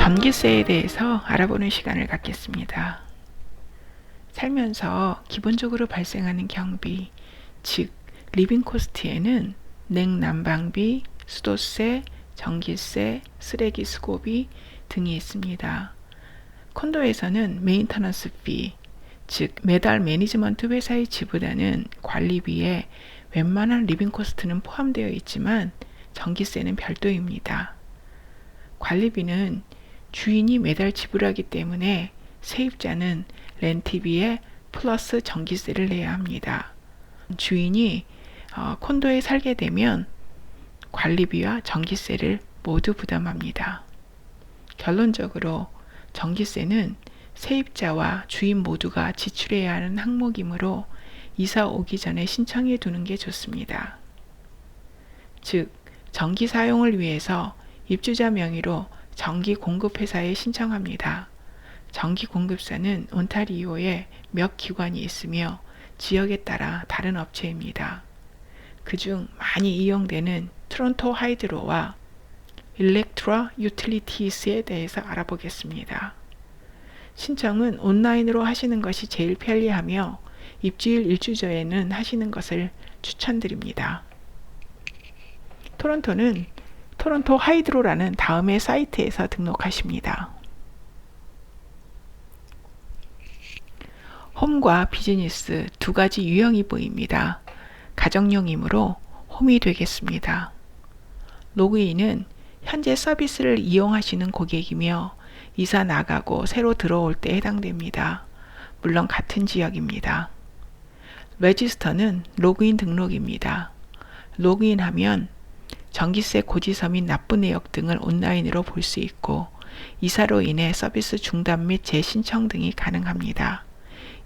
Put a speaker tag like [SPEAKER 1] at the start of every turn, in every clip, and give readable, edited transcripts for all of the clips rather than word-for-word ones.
[SPEAKER 1] 전기세에 대해서 알아보는 시간을 갖겠습니다. 살면서 기본적으로 발생하는 경비, 즉 리빙 코스트에는 냉난방비, 수도세, 전기세, 쓰레기 수고비 등이 있습니다. 콘도에서는 메인터넌스 피, 즉 매달 매니지먼트 회사에 지불하는 관리비에 웬만한 리빙 코스트는 포함되어 있지만 전기세는 별도입니다. 관리비는 주인이 매달 지불하기 때문에 세입자는 렌트비에 플러스 전기세를 내야 합니다. 주인이 콘도에 살게 되면 관리비와 전기세를 모두 부담합니다. 결론적으로 전기세는 세입자와 주인 모두가 지출해야 하는 항목이므로 이사 오기 전에 신청해 두는 게 좋습니다. 즉, 전기 사용을 위해서 입주자 명의로 전기 공급회사에 신청합니다. 전기 공급사는 온타리오에 몇 기관이 있으며 지역에 따라 다른 업체입니다. 그중 많이 이용되는 토론토 하이드로와 일렉트라 유틸리티스에 대해서 알아보겠습니다. 신청은 온라인으로 하시는 것이 제일 편리하며 입주일 일주전에는 하시는 것을 추천드립니다. 토론토는 토론토 하이드로라는 다음의 사이트에서 등록하십니다. 홈과 비즈니스 두 가지 유형이 보입니다. 가정용이므로 홈이 되겠습니다. 로그인은 현재 서비스를 이용하시는 고객이며 이사 나가고 새로 들어올 때 해당됩니다. 물론 같은 지역입니다. 레지스터는 로그인 등록입니다. 로그인하면 전기세 고지서 및 납부 내역 등을 온라인으로 볼 수 있고 이사로 인해 서비스 중단 및 재신청 등이 가능합니다.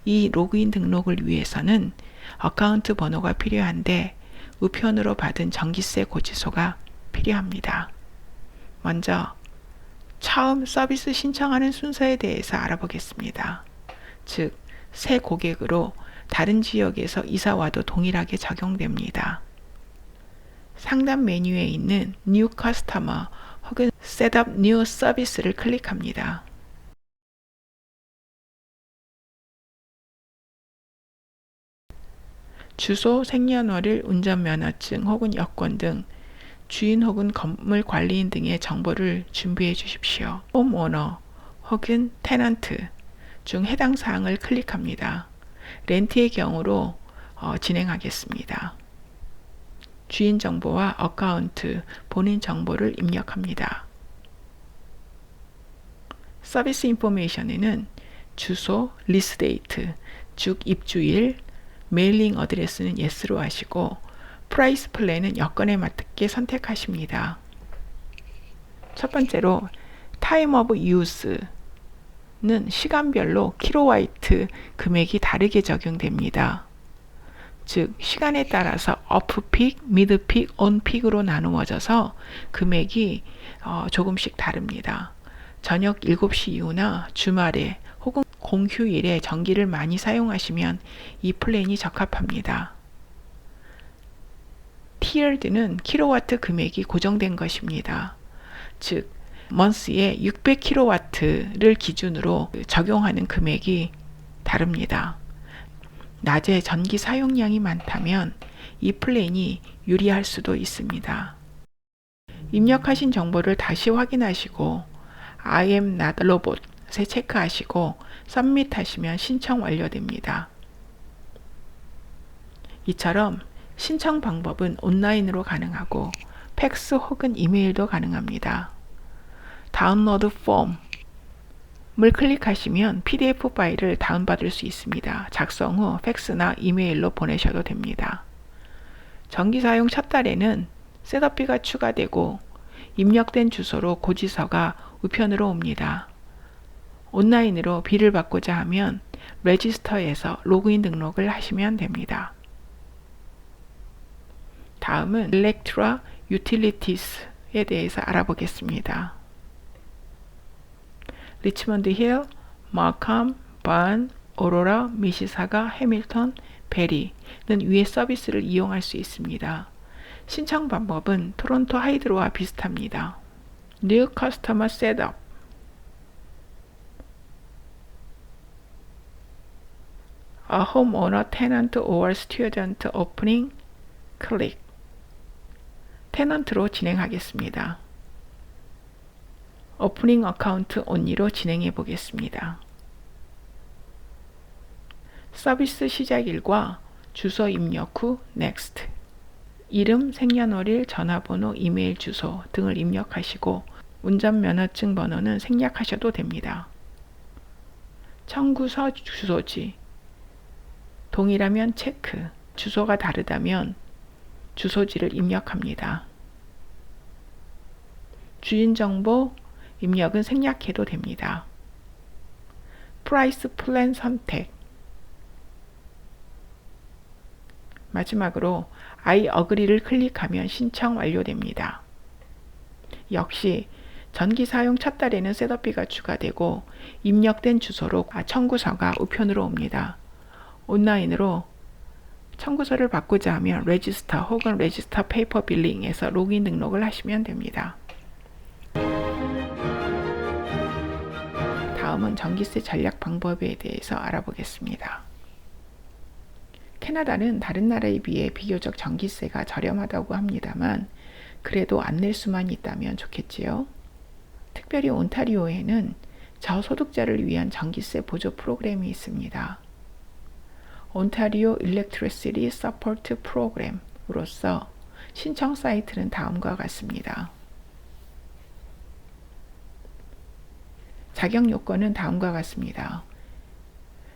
[SPEAKER 1] 이 로그인 등록을 위해서는 어카운트 번호가 필요한데 우편으로 받은 전기세 고지서가 필요합니다. 먼저 처음 서비스 신청하는 순서에 대해서 알아보겠습니다. 즉, 새 고객으로 다른 지역에서 이사 와도 동일하게 적용됩니다. 상단 메뉴에 있는 New Customer 혹은 Set up New Service를 클릭합니다. 주소, 생년월일, 운전면허증 혹은 여권 등 주인 혹은 건물 관리인 등의 정보를 준비해 주십시오. 홈오너 혹은 테넌트 중 해당 사항을 클릭합니다. 렌트의 경우로 진행하겠습니다. 주인 정보와 어카운트, 본인 정보를 입력합니다. 서비스 인포메이션에는 주소, 리스 데이트, 즉 입주일, 메일링 어드레스는 예스로 하시고 프라이스 플랜은 여건에 맞게 선택하십니다. 첫 번째로 타임 오브 유스는 시간별로 킬로와트 금액이 다르게 적용됩니다. 즉 시간에 따라서 오프픽, 미드픽, 온픽으로 나누어져서 금액이 조금씩 다릅니다. 저녁 7시 이후나 주말에 혹은 공휴일에 전기를 많이 사용하시면 이 플랜이 적합합니다. tiered는 킬로와트 금액이 고정된 것입니다. 즉 month에 600킬로와트를 기준으로 적용하는 금액이 다릅니다. 낮에 전기 사용량이 많다면 이 플랜이 유리할 수도 있습니다. 입력하신 정보를 다시 확인하시고 I am not robot에 체크하시고 submit 하시면 신청 완료됩니다. 이처럼 신청 방법은 온라인으로 가능하고 팩스 혹은 이메일도 가능합니다. 다운로드 폼을 클릭하시면 PDF 파일을 다운받을 수 있습니다. 작성 후 팩스나 이메일로 보내셔도 됩니다. 전기 사용 첫 달에는 셋업비가 추가되고 입력된 주소로 고지서가 우편으로 옵니다. 온라인으로 비를 받고자 하면 레지스터에서 로그인 등록을 하시면 됩니다. 다음은 일렉트라 유틸리티스에 대해서 알아보겠습니다. 리치먼드 힐, 마캄, 반, 오로라, 미시사가, 해밀턴, 베리는 위의 서비스를 이용할 수 있습니다. 신청 방법은 토론토 하이드로와 비슷합니다. New Customer Setup A homeowner, tenant or student opening 클릭. 테넌트로 진행하겠습니다. 오프닝 어카운트 only로 진행해 보겠습니다. 서비스 시작일과 주소 입력 후 next. 이름, 생년월일, 전화번호, 이메일 주소 등을 입력하시고 운전면허증 번호는 생략하셔도 됩니다. 청구서 주소지. 동일하면 체크, 주소가 다르다면 주소지를 입력합니다. 주인 정보 입력은 생략해도 됩니다. 프라이스 플랜 선택. 마지막으로 I agree를 클릭하면 신청 완료됩니다. 역시 전기 사용 첫 달에는 셋업비가 추가되고 입력된 주소로 청구서가 우편으로 옵니다. 온라인으로 청구서를 받고자 하면 레지스터 혹은 레지스터 페이퍼 빌링에서 로그인 등록을 하시면 됩니다. 다음은 전기세 전략 방법에 대해서 알아보겠습니다. 캐나다는 다른 나라에 비해 비교적 전기세가 저렴하다고 합니다만 그래도 안 낼 수만 있다면 좋겠지요. 특별히 온타리오에는 저소득자를 위한 전기세 보조 프로그램이 있습니다. 온타리오 Electricity Support Program으로서 신청 사이트는 다음과 같습니다. 자격 요건은 다음과 같습니다.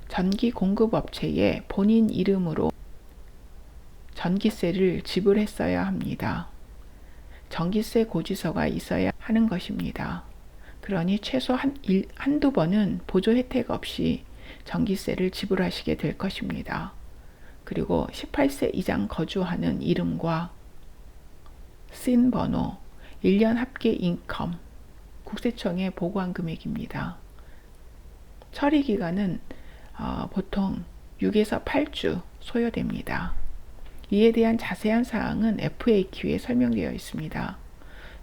[SPEAKER 1] 전기 공급 업체에 본인 이름으로 전기세를 지불했어야 합니다. 전기세 고지서가 있어야 하는 것입니다. 그러니 최소 한두 번은 보조 혜택 없이 전기세를 지불하시게 될 것입니다. 그리고 18세 이상 거주하는 이름과 SIN 번호, 1년 합계 인컴, 국세청에 보고한 금액입니다. 처리 기간은 보통 6에서 8주 소요됩니다. 이에 대한 자세한 사항은 FAQ에 설명되어 있습니다.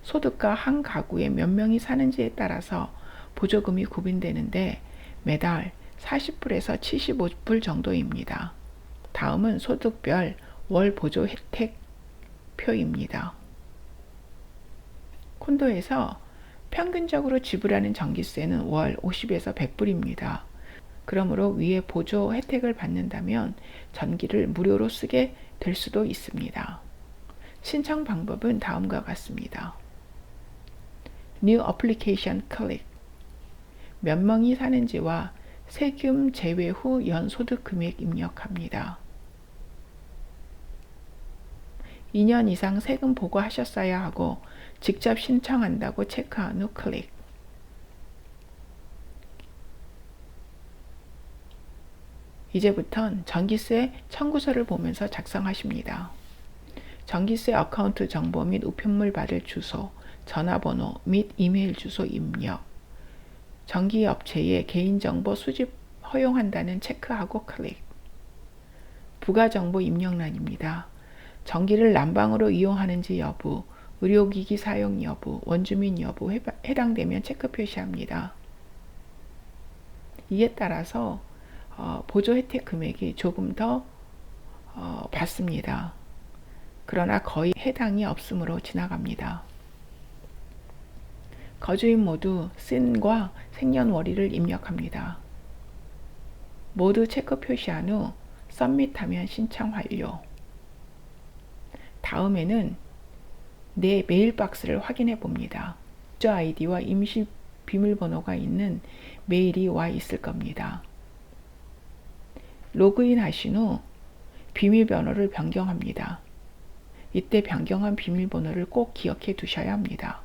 [SPEAKER 1] 소득과 한 가구에 몇 명이 사는지에 따라서 보조금이 구분되는데 매달 40불에서 75불 정도입니다. 다음은 소득별 월 보조 혜택 표입니다. 콘도에서 평균적으로 지불하는 전기세는 월 50에서 100불입니다. 그러므로 위에 보조 혜택을 받는다면 전기를 무료로 쓰게 될 수도 있습니다. 신청 방법은 다음과 같습니다. New Application 클릭. 몇 명이 사는지와 세금 제외 후 연소득 금액 입력합니다. 2년 이상 세금 보고하셨어야 하고 직접 신청한다고 체크한 후 클릭. 이제부턴 전기세 청구서를 보면서 작성하십니다. 전기세 어카운트 정보 및 우편물 받을 주소, 전화번호 및 이메일 주소 입력. 전기업체의 개인정보 수집 허용한다는 체크하고 클릭. 부가정보 입력란입니다. 전기를 난방으로 이용하는지 여부, 의료기기 사용 여부, 원주민 여부 해당되면 체크 표시합니다. 이에 따라서 보조 혜택 금액이 조금 더 받습니다. 그러나 거의 해당이 없으므로 지나갑니다. 거주인 모두 SIN과 생년월일을 입력합니다. 모두 체크 표시한 후 서밋하면 신청 완료. 다음에는 내 메일박스를 확인해 봅니다. 유저 아이디와 임시 비밀번호가 있는 메일이 와 있을 겁니다. 로그인 하신 후 비밀번호를 변경합니다. 이때 변경한 비밀번호를 꼭 기억해 두셔야 합니다.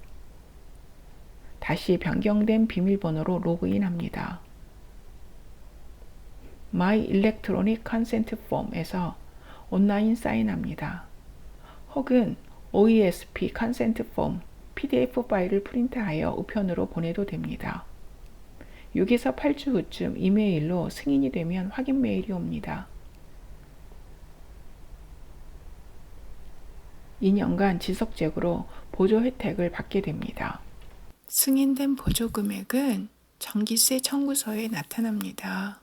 [SPEAKER 1] 다시 변경된 비밀번호로 로그인합니다. My Electronic Consent Form에서 온라인 사인합니다. 혹은 OESP Consent Form PDF 파일을 프린트하여 우편으로 보내도 됩니다. 6에서 8주 후쯤 이메일로 승인이 되면 확인 메일이 옵니다. 2년간 지속적으로 보조 혜택을 받게 됩니다. 승인된 보조 금액은 전기세 청구서에 나타납니다.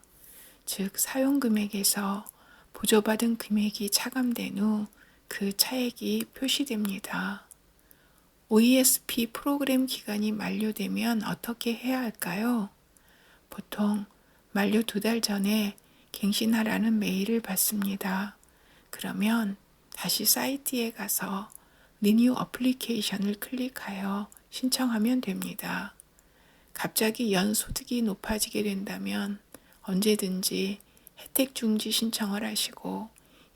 [SPEAKER 1] 즉 사용 금액에서 보조받은 금액이 차감된 후 그 차액이 표시됩니다. OESP 프로그램 기간이 만료되면 어떻게 해야 할까요? 보통 만료 2달 전에 갱신하라는 메일을 받습니다. 그러면 다시 사이트에 가서 리뉴 어플리케이션을 클릭하여 신청하면 됩니다. 갑자기 연소득이 높아지게 된다면 언제든지 혜택 중지 신청을 하시고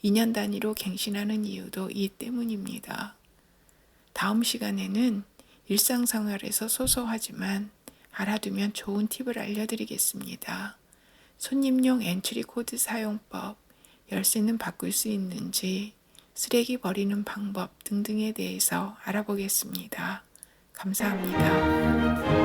[SPEAKER 1] 2년 단위로 갱신하는 이유도 이 때문입니다. 다음 시간에는 일상생활에서 소소하지만 알아두면 좋은 팁을 알려드리겠습니다. 손님용 엔트리 코드 사용법, 열쇠는 바꿀 수 있는지, 쓰레기 버리는 방법 등등에 대해서 알아보겠습니다. 감사합니다.